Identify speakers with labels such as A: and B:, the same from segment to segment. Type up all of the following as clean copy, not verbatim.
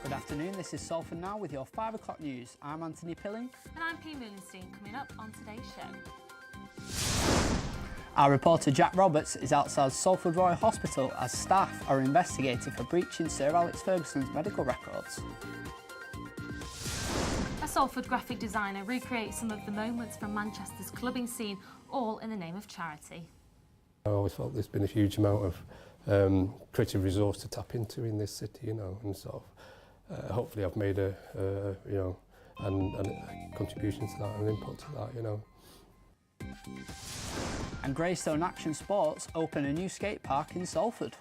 A: Good afternoon, this is Salford Now with your 5 o'clock news. I'm Anthony Pilling.
B: And I'm P. Moolenstein, coming up on today's show.
A: Our reporter Jack Roberts is outside Salford Royal Hospital as staff are investigated for breaching Sir Alex Ferguson's medical records.
B: A Salford graphic designer recreates some of the moments from Manchester's clubbing scene, all in the name of charity.
C: I always felt there's been a huge amount of creative resource to tap into in this city, you know, and sort of hopefully I've made a contribution to that, an input to that, you know.
A: And Greystone Action Sports open a new skate park in Salford.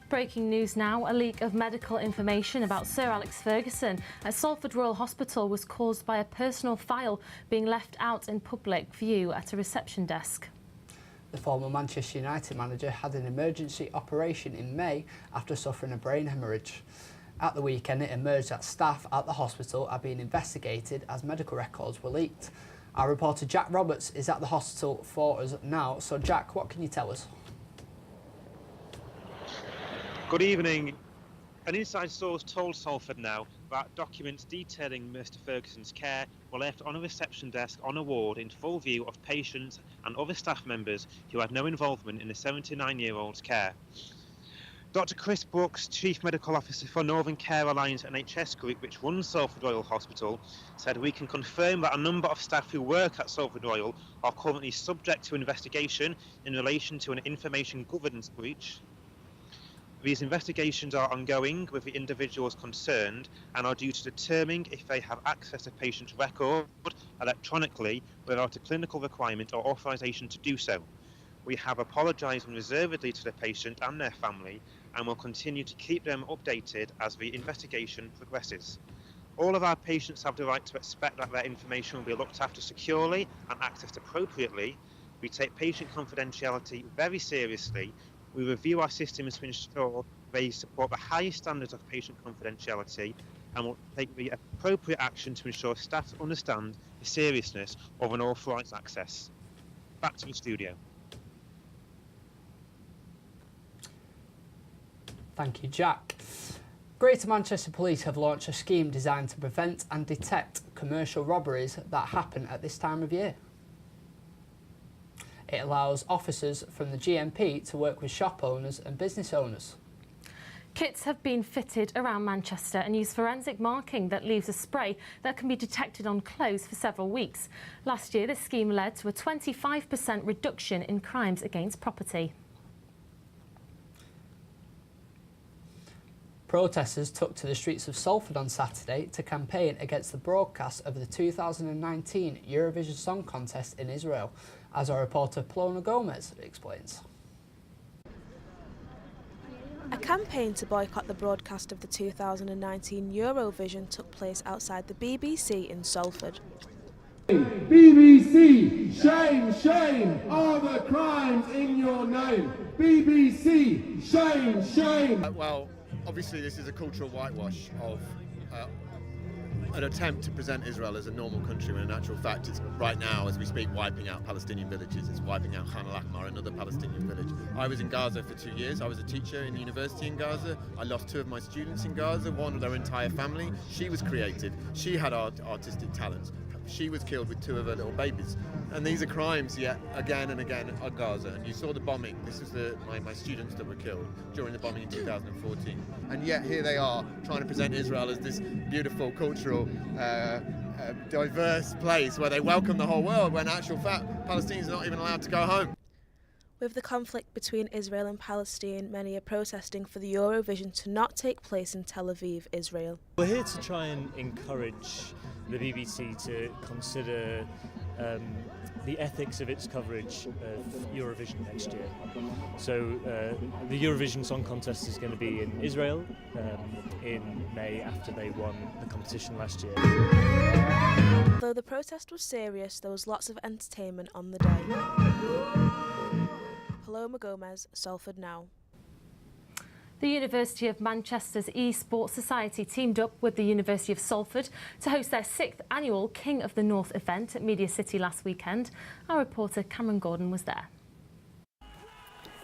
B: Breaking news now, a leak of medical information about Sir Alex Ferguson at Salford Royal Hospital was caused by a personal file being left out in public view at a reception desk.
A: The former Manchester United manager had an emergency operation in May after suffering a brain hemorrhage. At the weekend, it emerged that staff at the hospital are being investigated as medical records were leaked. Our reporter Jack Roberts is at the hospital for us now. So Jack, what can you tell us?
D: Good evening. An inside source told Salford Now that documents detailing Mr Ferguson's care were left on a reception desk on a ward in full view of patients and other staff members who had no involvement in the 79-year-old's care. Dr Chris Brooks, Chief Medical Officer for Northern Care Alliance NHS Group, which runs Salford Royal Hospital, said we can confirm that a number of staff who work at Salford Royal are currently subject to investigation in relation to an information governance breach. These investigations are ongoing with the individuals concerned and are due to determine if they have access to patients' record electronically without a clinical requirement or authorisation to do so. We have apologised unreservedly to the patient and their family and will continue to keep them updated as the investigation progresses. All of our patients have the right to expect that their information will be looked after securely and accessed appropriately. We take patient confidentiality very seriously. We review our systems to ensure they support the highest standards of patient confidentiality and will take the appropriate action to ensure staff understand the seriousness of unauthorised access. Back to the studio.
A: Thank you, Jack. Greater Manchester Police have launched a scheme designed to prevent and detect commercial robberies that happen at this time of year. It allows officers from the GMP to work with shop owners and business owners.
B: Kits have been fitted around Manchester and use forensic marking that leaves a spray that can be detected on clothes for several weeks. Last year, this scheme led to a 25% reduction in crimes against property.
A: Protesters took to the streets of Salford on Saturday to campaign against the broadcast of the 2019 Eurovision Song Contest in Israel, as our reporter Plona Gomez explains.
E: A campaign to boycott the broadcast of the 2019 Eurovision took place outside the BBC in Salford.
F: BBC, shame, shame, all the crimes in your name. BBC, shame, shame.
G: Well, obviously this is a cultural whitewash of an attempt to present Israel as a normal country when in actual fact it's right now, as we speak, wiping out Palestinian villages. It's wiping out Khan al-Ahmar, another Palestinian village. I was in Gaza for 2 years. I was a teacher in the university in Gaza. I lost 2 of my students in Gaza, one of their entire family. She was creative. She had artistic talents. She was killed with 2 of her little babies. And these are crimes yet again and again at Gaza. And you saw the bombing. This was my students that were killed during the bombing in 2014. And yet here they are trying to present Israel as this beautiful, cultural, diverse place where they welcome the whole world, when in actual fact Palestinians are not even allowed to go home.
E: With the conflict between Israel and Palestine, many are protesting for the Eurovision to not take place in Tel Aviv, Israel.
H: We're here to try and encourage the BBC to consider the ethics of its coverage of Eurovision next year. So the Eurovision Song Contest is going to be in Israel in May, after they won the competition last year.
E: Though the protest was serious, there was lots of entertainment on the day. Paloma Gomez, Salford Now.
B: The University of Manchester's eSports Society teamed up with the University of Salford to host their 6th annual King of the North event at Media City last weekend. Our reporter Cameron Gordon was there.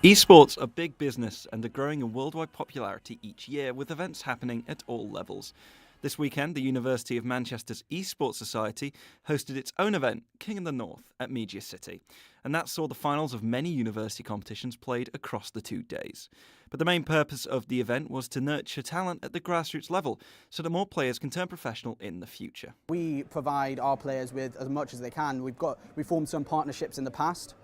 I: Esports are big business and are growing in worldwide popularity each year, with events happening at all levels. This weekend, the University of Manchester's eSports Society hosted its own event, King of the North, at Media City. And that saw the finals of many university competitions played across the 2 days. But the main purpose of the event was to nurture talent at the grassroots level so that more players can turn professional in the future.
J: We provide our players with as much as they can. We've formed some partnerships in the past,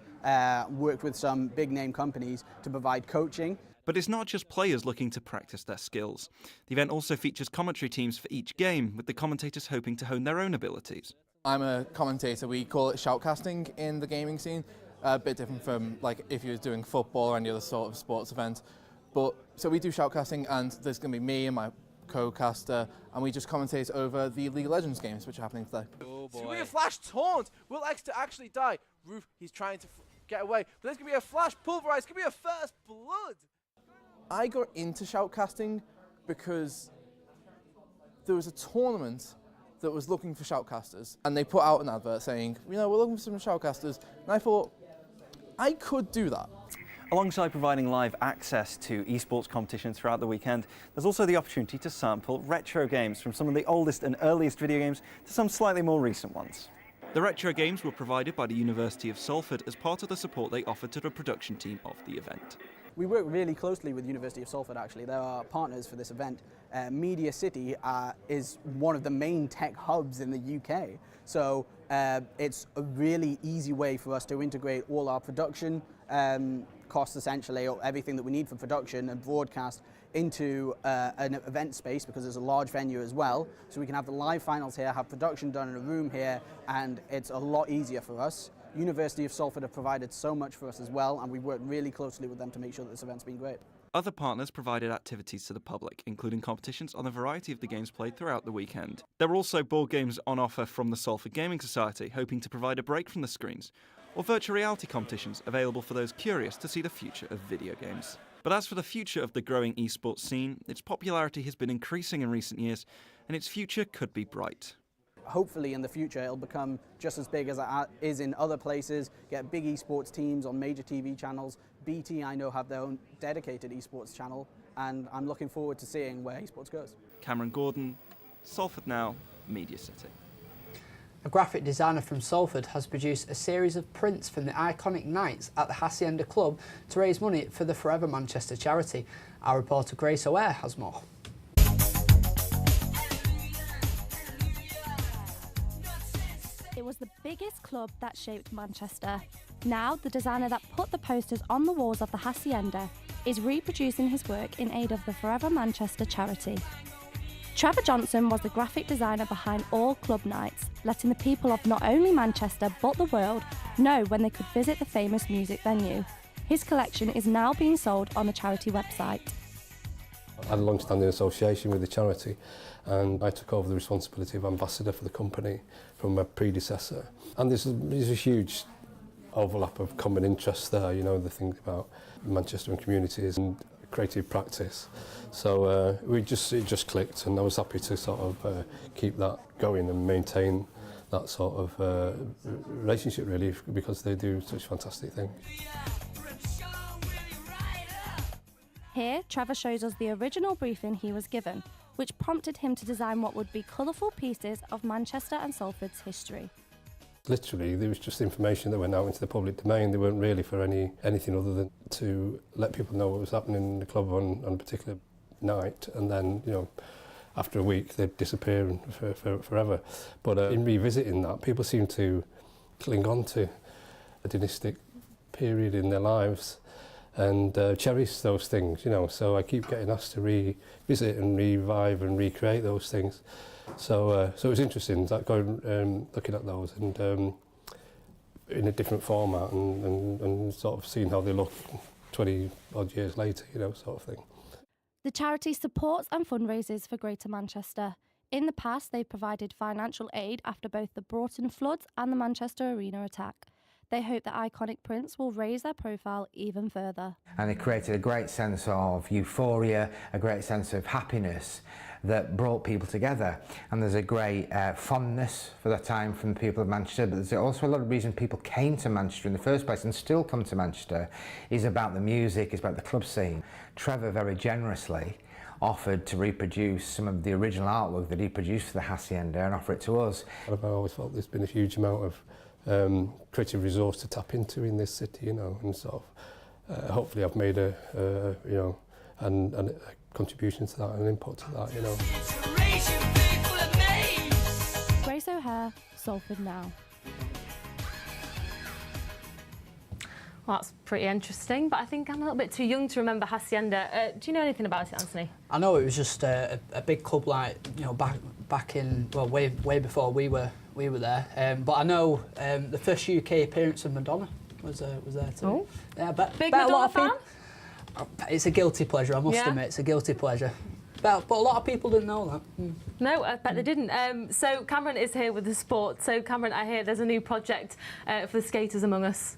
J: worked with some big name companies to provide coaching.
I: But it's not just players looking to practice their skills. The event also features commentary teams for each game, with the commentators hoping to hone their own abilities.
K: I'm a commentator. We call it shoutcasting in the gaming scene. A bit different from like if you're doing football or any other sort of sports event. But so we do shoutcasting, and there's going to be me and my co-caster, and we just commentate over the League of Legends games which are happening today.
L: Oh boy. It's going to be a flash taunt. Will X to actually die? Roof, he's trying to get away. But there's going to be a flash pulverize. It's going to be a first blood.
K: I got into shoutcasting because there was a tournament that was looking for shoutcasters, and they put out an advert saying, you know, we're looking for some shoutcasters, and I thought, I could do that.
I: Alongside providing live access to esports competitions throughout the weekend, there's also the opportunity to sample retro games, from some of the oldest and earliest video games to some slightly more recent ones. The retro games were provided by the University of Salford as part of the support they offered to the production team of the event.
J: We work really closely with the University of Salford, actually. They're our partners for this event. Media City is one of the main tech hubs in the UK. So it's a really easy way for us to integrate all our production costs, essentially, or everything that we need for production and broadcast into an event space, because there's a large venue as well. So we can have the live finals here, have production done in a room here, and it's a lot easier for us. University of Salford have provided so much for us as well, and we work really closely with them to make sure that this event's been great.
I: Other partners provided activities to the public, including competitions on a variety of the games played throughout the weekend. There were also board games on offer from the Salford Gaming Society, hoping to provide a break from the screens, or virtual reality competitions available for those curious to see the future of video games. But as for the future of the growing esports scene, its popularity has been increasing in recent years, and its future could be bright.
J: Hopefully in the future it'll become just as big as it is in other places, get big esports teams on major TV channels. BT, I know, have their own dedicated esports channel, and I'm looking forward to seeing where esports goes.
I: Cameron Gordon, Salford Now, Media City.
A: A graphic designer from Salford has produced a series of prints from the iconic nights at the Hacienda Club to raise money for the Forever Manchester charity. Our reporter Grace O'Hare has more.
M: It was the biggest club that shaped Manchester. Now, the designer that put the posters on the walls of the Hacienda is reproducing his work in aid of the Forever Manchester charity. Trevor Johnson was the graphic designer behind all club nights, letting the people of not only Manchester but the world know when they could visit the famous music venue. His collection is now being sold on the charity website.
C: I had a long-standing association with the charity, and I took over the responsibility of ambassador for the company from my predecessor. And there's a huge overlap of common interests there, you know, the things about Manchester and communities and creative practice. So it just clicked, and I was happy to sort of keep that going and maintain that sort of relationship, really, because they do such fantastic things.
M: Here, Trevor shows us the original briefing he was given, which prompted him to design what would be colourful pieces of Manchester and Salford's history.
C: Literally, there was just information that went out into the public domain. They weren't really for anything other than to let people know what was happening in the club on a particular night, and then, you know, after a week they'd disappear forever. But in revisiting that, people seem to cling on to a dynastic period in their lives and cherish those things, you know. So I keep getting asked to revisit and revive and recreate those things. So it was interesting that going looking at those and in a different format and sort of seeing how they look 20 odd years later, you know, sort of thing.
M: The charity supports and fundraises for Greater Manchester. In the past, they've provided financial aid after both the Broughton floods and the Manchester Arena attack. They hope the iconic prints will raise their profile even further.
N: And it created a great sense of euphoria, a great sense of happiness that brought people together. And there's a great fondness for that time from the people of Manchester, but there's also a lot of reason people came to Manchester in the first place and still come to Manchester is about the music, is about the club scene. Trevor very generously offered to reproduce some of the original artwork that he produced for the Hacienda and offer it to us.
C: I've always felt there's been a huge amount of creative resource to tap into in this city, you know, and sort of hopefully I've made a contribution to that, an input to that, you know.
M: Grace O'Hare, Salford Now.
B: Well, that's pretty interesting, but I think I'm a little bit too young to remember Hacienda. Do you know anything about it, Anthony?
A: I know it was just a big club, like, you know, back in, well, way before we were there. But I know the first UK appearance of Madonna was there too.
B: Oh,
A: yeah, but
B: big Madonna fan?
A: It's a guilty pleasure, I must admit. It's a guilty pleasure. But a lot of people didn't know that. Mm.
B: No, I bet they didn't. So Cameron is here with the sport. So Cameron, I hear there's a new project for the skaters among us.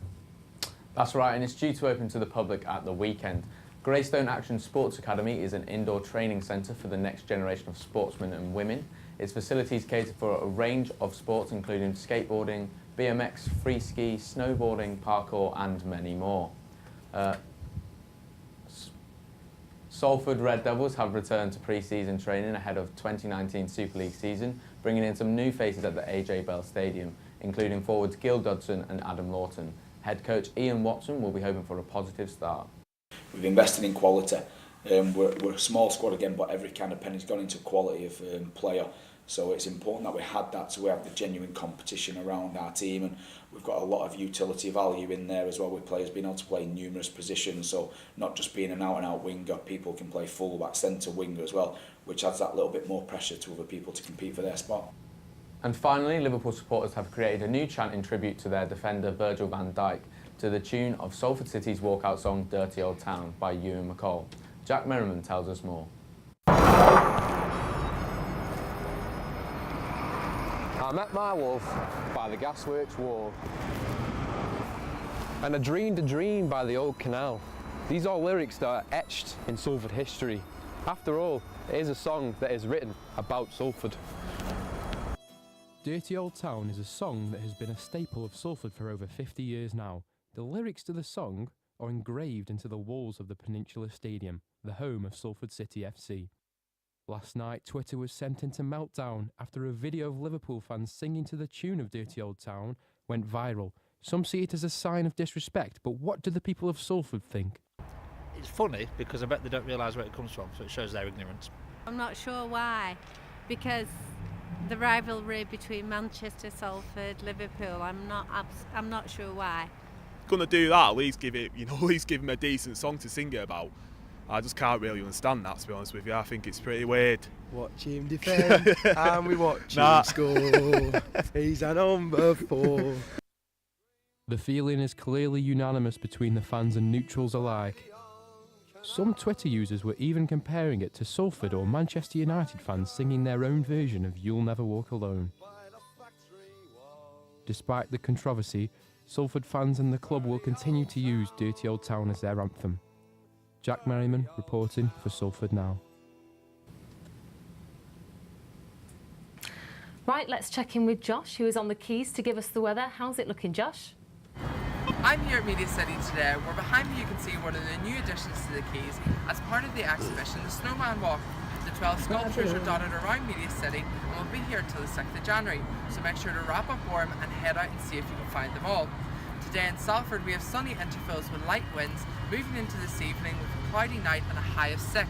O: That's right, and it's due to open to the public at the weekend. Greystone Action Sports Academy is an indoor training centre for the next generation of sportsmen and women. Its facilities cater for a range of sports including skateboarding, BMX, free ski, snowboarding, parkour and many more. Salford Red Devils have returned to pre-season training ahead of 2019 Super League season, bringing in some new faces at the AJ Bell Stadium, including forwards Gil Dodson and Adam Lawton. Head coach Ian Watson will be hoping for a positive start.
P: We've invested in quality. We're a small squad again, but every kind of penny's gone into quality of player. So it's important that we had that, so we have the genuine competition around our team, and we've got a lot of utility value in there as well, with players being able to play in numerous positions. So not just being an out-and-out winger, people can play full-back, centre winger as well, which adds that little bit more pressure to other people to compete for their spot.
O: And finally, Liverpool supporters have created a new chant in tribute to their defender Virgil van Dijk to the tune of Salford City's walkout song Dirty Old Town by Ewan McCall. Jack Merriman tells us more.
Q: I met my wolf by the gasworks wall, and I dreamed a dream by the old canal. These are lyrics that are etched in Salford history. After all, it is a song that is written about Salford.
R: Dirty Old Town is a song that has been a staple of Salford for over 50 years now. The lyrics to the song are engraved into the walls of the Peninsula Stadium, the home of Salford City FC. Last night, Twitter was sent into meltdown after a video of Liverpool fans singing to the tune of Dirty Old Town went viral. Some see it as a sign of disrespect, but what do the people of Salford think?
S: It's funny because I bet they don't realise where it comes from, so it shows their ignorance.
T: I'm not sure why, because the rivalry between Manchester, Salford, Liverpool, I'm not sure why.
U: Gonna do that, at least give him a decent song to sing it about. I just can't really understand that, to be honest with you. I think it's pretty weird.
V: Watch him defend and we watch him score. He's a number 4.
R: The feeling is clearly unanimous between the fans and neutrals alike. Some Twitter users were even comparing it to Salford or Manchester United fans singing their own version of You'll Never Walk Alone. Despite the controversy, Salford fans and the club will continue to use Dirty Old Town as their anthem. Jack Merriman reporting for Salford Now.
B: Right, let's check in with Josh, who is on the Quays to give us the weather. How's it looking, Josh?
W: I'm here at Media City today, where behind me you can see one of the new additions to the Quays as part of the exhibition, the Snowman Walk. The 12 sculptures are dotted around Media City and will be here until the 6th of January, so make sure to wrap up warm and head out and see if you can find them all. Today in Salford we have sunny intervals with light winds, moving into this evening with a cloudy night and a high of 6.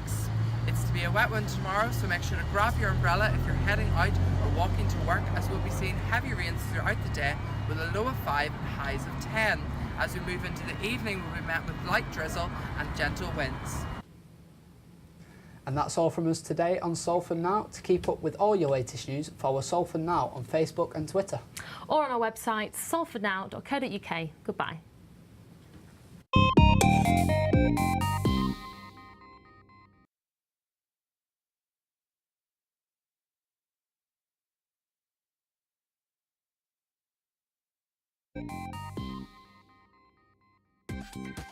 W: It's to be a wet one tomorrow, so make sure to grab your umbrella if you're heading out or walking to work, as we'll be seeing heavy rains throughout the day with a low of 5 and highs of 10. As we move into the evening, we'll be met with light drizzle and gentle winds.
A: And that's all from us today on Salford Now. To keep up with all your latest news, follow Salford Now on Facebook and Twitter.
B: Or on our website, salfordnow.co.uk. Goodbye.
X: Thank you.